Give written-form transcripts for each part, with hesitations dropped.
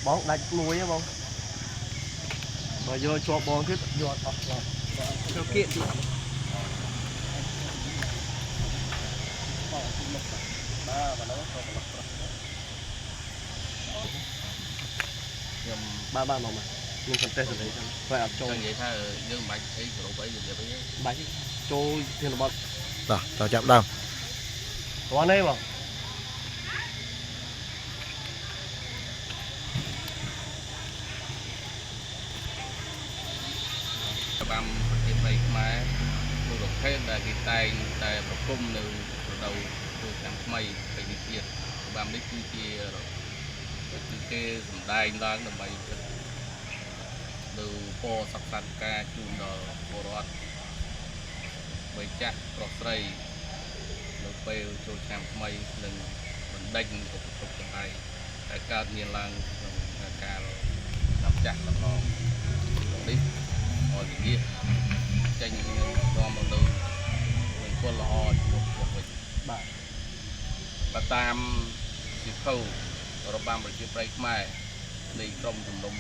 bóng đánh muối á bông mà vô cho bóng thứ vô theo kiện chị ba ba mà nhưng phần tết rồi đấy phải áp cho vậy thôi nhưng bạch ấy rồi bấy giờ bấy bạch cho thiên là bật rồi cho chạm đâu có đây mà băm cái này mà tôi được thấy là cái tay một cung từ đầu từ thằng mày phải đi kia băm đấy kia rồi cái đai đang làm bài từ po sắp sạch ca chun đồ po rót bài chắc rót dây được bêu cho thằng mày lần mình đánh một cái tay tại cao nhiên lang ca làm chắc làm ngon đi rồi cái kia tranh do một đường mình quân là ho một mình và tam chỉ khâu rồi băm rồi chỉ break mai đi trong tùm lum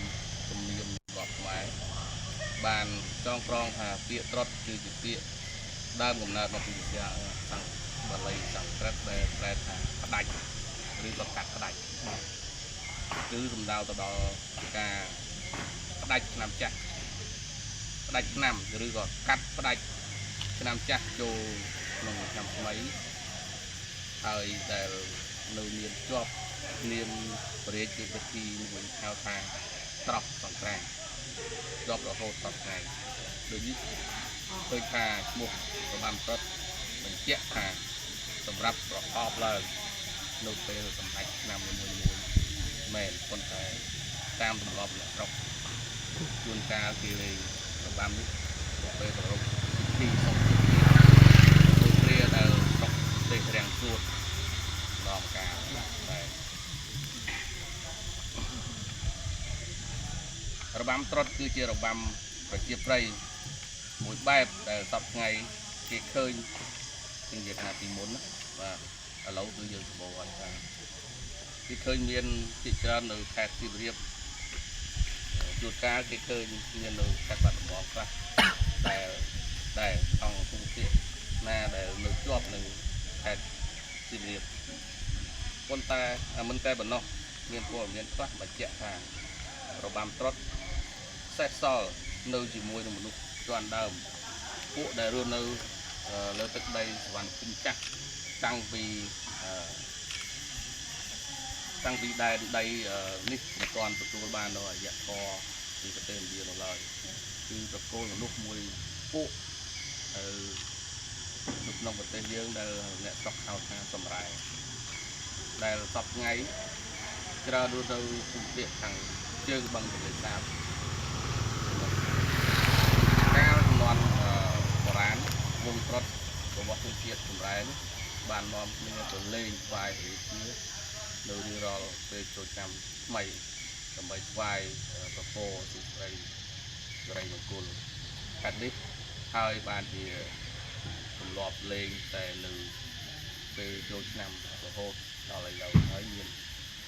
gọt mai bàn trong con hà tiệt trót từ tiệt đam gồm nào nó bị già sang và lấy sang trét để thả đạch đi vào cắt đạch cứ dùng đào từ đó cả đạch làm chặt đạch nằm rồi gọi cắt đạch làm chặt cho mình làm mấy thời để nơi miền chóp niêm bể chỉ vật thì mình theo thang trọc sòng tràng chóp rồi hốt trọc này đối với tôi thà một và làm tốt mình chết thà sầm rắp rồi họp lên nộp về sầm hạch nằm mùi mềm con cái tam tầm lọp là trọc chuồn ca thì rồi bám đi về rồi đi xong tôi kia là trọc để rèn chuột lòm cả nàyระบำตรดคือเจระบำประเจี๊ยบไรมวยแบบแต่สับไงเกี่ยเคยจึงเรียกหาตีมุนว่าเราคือยืนสมบูรณ์ที่เคยเมียนที่จะหนึ่งแพทย์ที่เรียบจุดการที่เคยเมียนหนึ่งแพทย์บัตรบอกว่าแต่ต้องทุ่งเสียหน้าแต่หนึ่งจอบหนึ่งแพทย์ที่เรียบคนตามันแต่บนนอกเมียนพวกเมียนฟ้าบาดเจ็บทางระบำตรดเซซอลnơi chỉ môi một lúc toàn đờm cụ để luôn nơi lơ tức đây hoàn kinh chắc tăng vì đây nít một toàn từ tôi ban rồi dạ co thì cái tên gì nó lời thì tập cô một lúc mùi cụ lúc nông vật tên dương đây nghệ sọc hào thang sầm rải đây là sọc ngay ra đôi đâu cùng tiện thằng chơi bằng cái sao cao non rán vùng trot của bọn phương tiện cùng rán bàn non nhưng mà lên vài phía đầu đi rồi về chỗ chăm mày tầm bảy vài và phô thì đây một cồn cắt đít hai bàn thì cùng lọp lênแต่หนึ่งvề chỗ nằm của hồ đó là dầu nói nhiên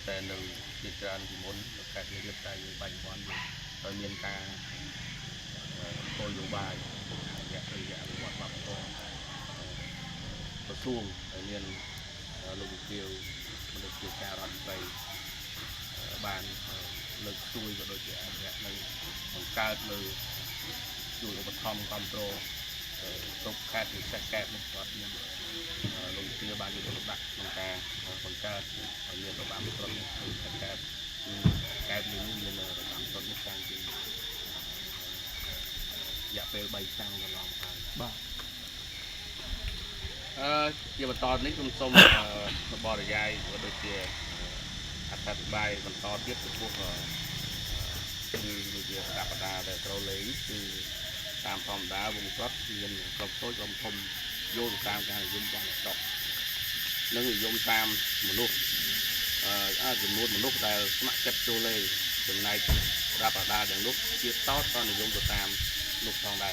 แต่หนึ่งจิตรันที่มุนแค่เรียบใจอยู่บันวันอยู่ตอนเย็นกาโคอยู่บ่ายอยากไปอยากวัดบับโตประสูงเรียนลูกเกี่ยวมันเกี่ยวการรันไปบานเลิกช่วยก็โดยเฉพาะเนี่ยในของการเลยช่วยอุปถัมภ์ความโตตกแค่ถึงแค่ไม่ก็เนี่ยลงเกี่ยวบานอยู่ตรงดักตรงกลางของการเรียนระบำต้นถึงแค่การเรียนเรียนระบำต้นในการจริงอยากไปใบจังก็ลองไปบ้างเกี่ยวกับตอนนี้คุณส้มบริยายโดยเฉพาะอธิบายมันตอนเทียบกับพวกคือเกี่ยวกับดาแต่เราเลยคือตามธรรมดาวงกลมเรียนกลมโซ่กลมพรมโยนตามการยุ่งวางดอกนั่งโยนตามมนุษย์จำนวนมนุษย์แต่สมัครจับโจเลยจนในรับดาอย่างนุษย์เกี่ยวต้อตอนโยนตัวตามนุษย์ทองได้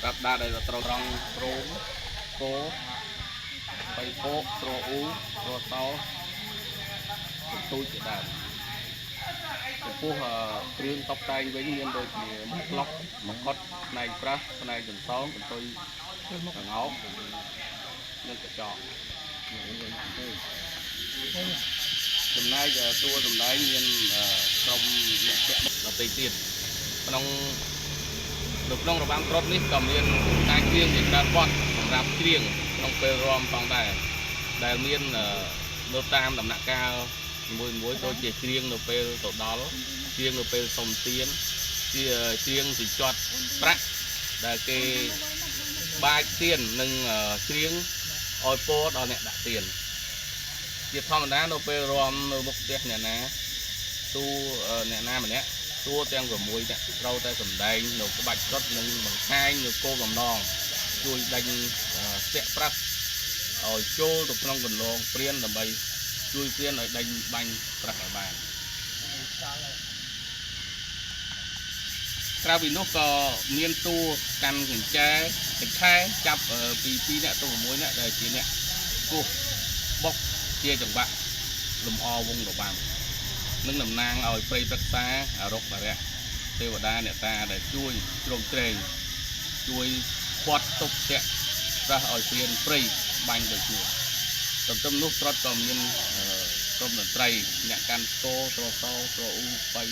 รับดาได้เราตรองโปร่งโกไปโป๊ะโตอูโตเต้าตู้จะได้ ចំពោះគ្រឿងតុបតែងវិញមានដូចជាមកក្លុកមកខុតផ្នែកប្រាស់ផ្នែកចំសងកន្ទុយកង្អោកនិងកញ្ចក់ចំណែកតួសម្ដែងមានក្រុមអ្នកពាក់ដទៃទៀតក្នុងរបាំត្រុដិនេះក៏មានការច្រៀងជាច្រើនបទសម្រាប់ច្រៀងក្នុងពេលរាំផងដែរដែលមាននៅតាមដំណាក់កាលមួយដូចជាច្រៀងនៅពេលទៅដល់ច្រៀងនៅពេលសុំទានជាច្រៀងជញ្ជាត់ប្រាក់ដែលគេបាចទាននិងច្រៀងឲ្យពោដល់អ្នកដាក់ទានជាធម្មតានៅពេលរាំនៅមុខផ្ទះអ្នកណាទូអ្នកណាម្នាក់តួទាំង6អ្នកត្រូវតែសម្ដែងនៅក្បាច់ត្រុដិនិងបង្ហាញនៅគោលបំណងជួយដេញស្ទាក់ប្រាស់ឲ្យចូលទៅក្នុងកន្លងព្រានដើម្បីជួយព្រានឲ្យដេញបាញ់ប្រាស់ឲ្យបានក្រៅពីនោះក៏មានតួកាន់កញ្ចែកញ្ឆែចាប់ពី2អ្នកទៅ6អ្នកដែលជាអ្នកគោះបុកជាចង្វាក់លំអវងរបាំនឹងតំណាងឲ្យព្រៃព្រឹក្សាអរុក្ខអរិយទេវតាអ្នកតាដែលជួយជ្រោមជ្រែងជួយផាត់ទុកតាក់ប្រាស់ឲ្យព្រានព្រៃបាញ់ដូចនេះទន្ទឹមនោះត្រុដិក៏មានក្រុមតន្ត្រីអ្នកកាន់ស្គរត្រសោត្រអ៊ូបៃ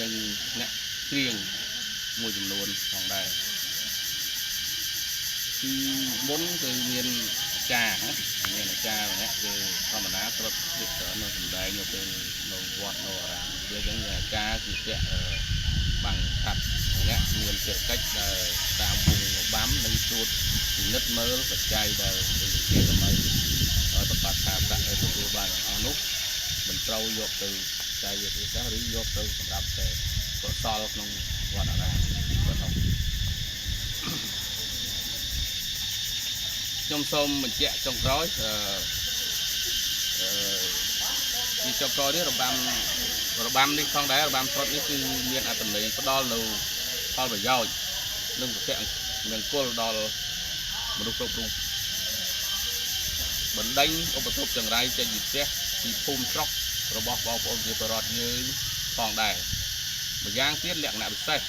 និងអ្នកច្រៀងមួយចំនួនផងដែរពីមុនគឺមានអាចារ្យមានអាចារ្យម្នាក់គឺធម្មតាត្រុដិវាច្រើននៅសម្ដែងនៅពេលនៅវត្តនៅអារាមវាចឹងអាចារ្យគឺពាក់បាំងខាត់ម្នាក់មានភារកិច្ចដែលតាមវងរបាំនិងជួតពិនិត្យមើលបច្ច័យដែលជាដើម្បីឲ្យប្រកាសថាប្រាក់ដែលទទួលបានអស់នោះមិនត្រូវយកទៅចាយវិធីសាស្ត្រឬយកទៅសម្រាប់តែកុសលក្នុងវត្តអារាមប៉ុណ្ណោះខ្ញុំសូមបញ្ជាក់ចុងក្រោយជាចុងក្រោយនេះរបាំនេះផងដែររបាំត្រុដិនេះគឺមានអត្ថន័យផ្ដល់នៅផលប្រយោជន៍និងប្រតិនឹងគល់ដល់មនុស្សគ្រប់រូបបណ្ដេញឧបទ្រពចង្រៃចេញពីផ្ទះពីភូមិស្រុករបស់បងប្អូនជាប្រជាពលរដ្ឋយើងផងដែរម្យ៉ាងទៀតលក្ខណៈពិសេស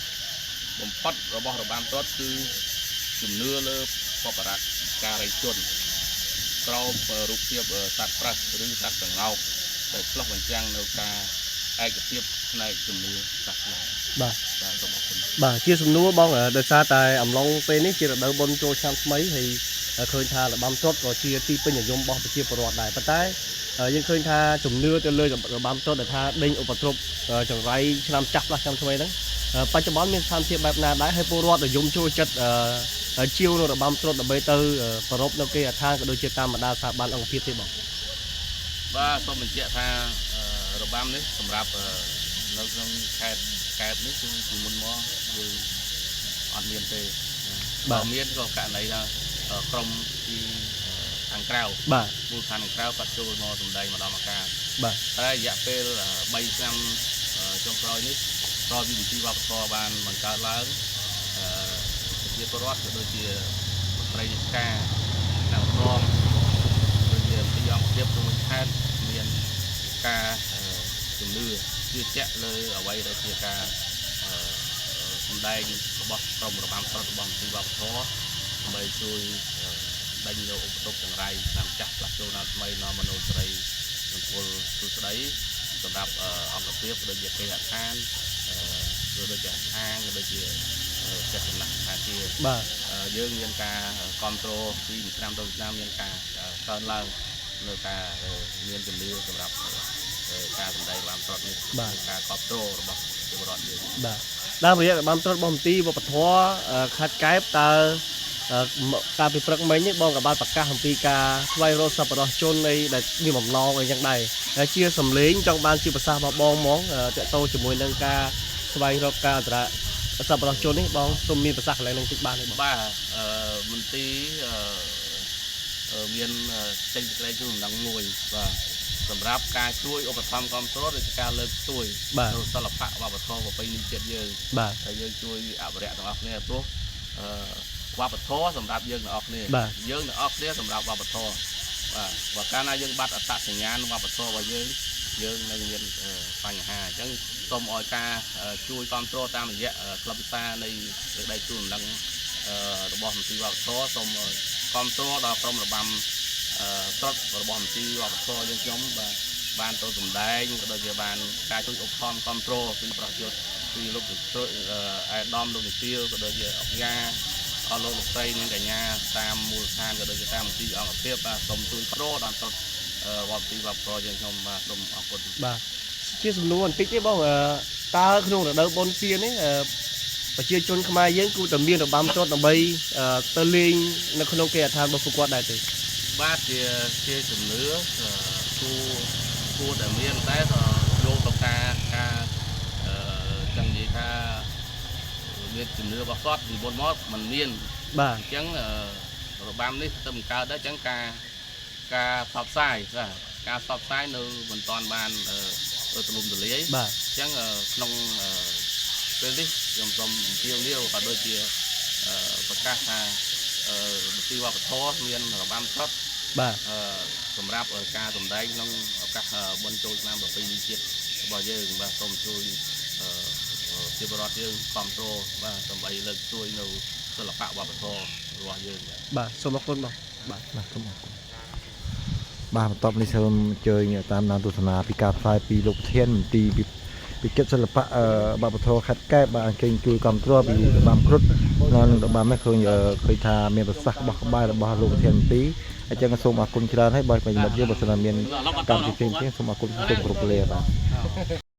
បំផុតរបស់របាំត្រុដិគឺជំនឿលើបបរតការីជនក្រោមរូបភាពសត្វប្រាស់ឬសត្វក្ងោកដែលឆ្លុះបញ្ចាំងនៅការឯកភាពផ្នែកជំនឿសាសនាបាទសូមអរគុណបាទជាសំណួរបងដោយសារតែអំឡុងពេលនេះជារដូវបុណ្យចូលឆ្នាំថ្មីហើយឃើញថារបាំត្រុដិក៏ជាទីពេញនិយមរបស់ប្រជាពលរដ្ឋដែរប៉ុន្តែយើងឃើញថាជំនឿទៅលើរបាំត្រុដិដែលថាដេញឧបទ្រពចង្រៃឆ្នាំចាស់ផ្លាស់ឆ្នាំថ្មីហ្នឹងបច្ចុប្បន្នមានស្ថានភាពបែបណាដែរហើយពលរដ្ឋនិយមចូលចិត្តជាវនៅរបាំត្រុដិដើម្បីទៅប្ររពនៅគេអដ្ឋានក៏ដូចជាតាមបណ្ដាស្ថាប័នអង្គភាពទេបងបាទសូមបញ្ជាក់ថារបាំនេះសម្រាប់នៅក្នុងខេត្តកែបនេះគឺពីមុនមកយើងអត់មានទេបើមានក៏ករណីថាក្រុមពីខាងក្រៅបាទមូលដ្ឋានខាងក្រៅគាត់ចូលមកសម្ដែងម្ដងម្កាលបាទតែរយៈពេល3ឆ្នាំចុងក្រោយនេះក្រោយពីវិធីវប្បធម៌បានបង្កើតឡើងជាពលរដ្ឋក៏ដូចជាមន្ត្រីរាជការតាមក្រមដូចជាវិទ្យាអង្គភាពក្នុងខេត្តមានការជំនឿជឿជាក់លើអ្វីដែលជាការសម្ដែងរបស់ក្រុមរបាំត្រុដិរបស់វិទ្យាវប្បធម៌ដើម្បីជួយដេញនៅឧបទ្រពចង្រៃតាមចាស់ផ្លាស់ចូលដល់ថ្មីនាំមនោស្រីមង្គលសុស្ដីសម្រាប់អង្គភាពដូចជាគេអដ្ឋានដូចជាហាងដូចជាចាត់ចំណាក់ថាជាបាទយើងមានការគ្រប់គ្រងពីឆ្នាំទៅឆ្នាំមានការកើនឡើងនៅការមានជំនឿសម្រាប់ការសម្ដែងរបាំត្រុដិនេះការគ្រប់គ្រងរបស់ប្រជាពលរដ្ឋយើងបាទតាមរយៈរបាំត្រុដិរបស់មន្ទីរវប្បធម៌ខេត្តកែបតើការពីព្រឹកមិញនេះបងក៏បានប្រកាសអំពីការស្វែងរកសប្បុរសជននៃដែលមានបំណងអីយ៉ាងដែរជាសម្លេងចង់បានជាប្រសាសន៍របស់បងហ្មងតកតោជាមួយនឹងការស្វែងរកការអន្តរសប្បុរសជននេះបងសូមមានប្រសាសន៍កន្លែងនឹងតិចបានទេបងបាទមន្ទីរមានចេញសេចក្តីជួយដំណឹងមួយបាទសម្រាប់ការជួយឧបត្ថម្ភគ្រប់គ្រងឬការលើកស្ទួយនៅសិល្បៈវប្បធម៌ប្រពៃណីជាតិយើងបាទហើយយើងជួយអភិរក្សទាំងអស់គ្នាព្រោះវប្បធម៌សម្រាប់យើងទាំងអស់គ្នាយើងទាំងអស់គ្នាសម្រាប់វប្បធម៌បាទបើកាលណាយើងបាត់អត្តសញ្ញាណវប្បធម៌របស់យើង យើងនៅមានបញ្ហាអញ្ចឹងសូមឲ្យការជួយគ្រប់គ្រងតាមរយៈក្លឹបវិសានៃដៃគូដំណឹងរបស់មន្ត្រីវប្បធម៌សូមគ្រប់គ្រងដល់ក្រុមរបាំស្រុតរបស់មន្ត្រីវប្បធម៌យើងខ្ញុំបាទបានទៅសម្ដែងក៏ដូចជាបានការជួយឧបត្ថម្ភគ្រប់គ្រងពីប្រជាជនពីលោកអាយដាមលោកវិទាលក៏ដូចជាអង្គការអស់លោកលោកស្រីនិងកញ្ញាតាមមូលដ្ឋានក៏ដូចជាតាមមន្ត្រីអង្គភាពបាទសូមជួយប្រោដល់ស្រុតវប្បធម៌យើងខ្ញុំបាទសូមអរគុណបាទជាសំណួរបន្តិចទេបងតើក្នុងរដូវបុណ្យទាននេះប្រជាជនខ្មែរយើងគួរតែមានរបាំត្រុដិដើម្បីទៅលេងនៅក្នុងគេហដ្ឋានរបស់ពួកគាត់ដែរទេបាទជាជំនឿគួរតែមានតែយកទៅការចឹងនិយាយថាមានជំនឿរបស់គាត់ពីមុនមកมันមានបាទអញ្ចឹងរបាំនេះទៅបង្កើតដែរអញ្ចឹងការផ្សព្វផ្សាយបាទការផ្សព្វផ្សាយនៅមិនទាន់បានទូលំទូលាយបាទអញ្ចឹងក្នុងពេលនេះខ្ញុំសូមអំពាវនាវក៏ដូចជាប្រកាសថាមន្ត្រីវប្បធម៌មានរបាំត្រុដិបាទសម្រាប់ការសម្ដែងក្នុងឱកាសបុណ្យចូលឆ្នាំប្រពៃណីជាតិរបស់យើងបាទសូមជួយជាបរិបទយើងគ្រប់គ្រងបាទដើម្បីលើកស្ទួយនៅសិល្បៈវប្បធម៌របស់យើងបាទសូមអរគុណបងបាទសូមអរគុណបាទបន្ទាប់នេះសូមអញ្ជើញតាមដានទស្សនាពីការផ្សាយពីលោកធានមន្ទីរវិចិត្រសិល្បៈវប្បធម៌ខេត្តកែបបាទអញ្ជើញជួយគ្រប់គ្រងពីរបាំគ្រុឌនៅនឹងរបាំនេះឃើញថាមានប្រសាសន៍របស់ក្បែររបស់លោកធានមន្ទីរអញ្ចឹងសូមអរគុណច្រើនហើយបើប្រិយមិត្តយើងបើសិនមានកម្មវិធីផ្សេងៗសូមអរគុណសូមគ្រប់លាបាទ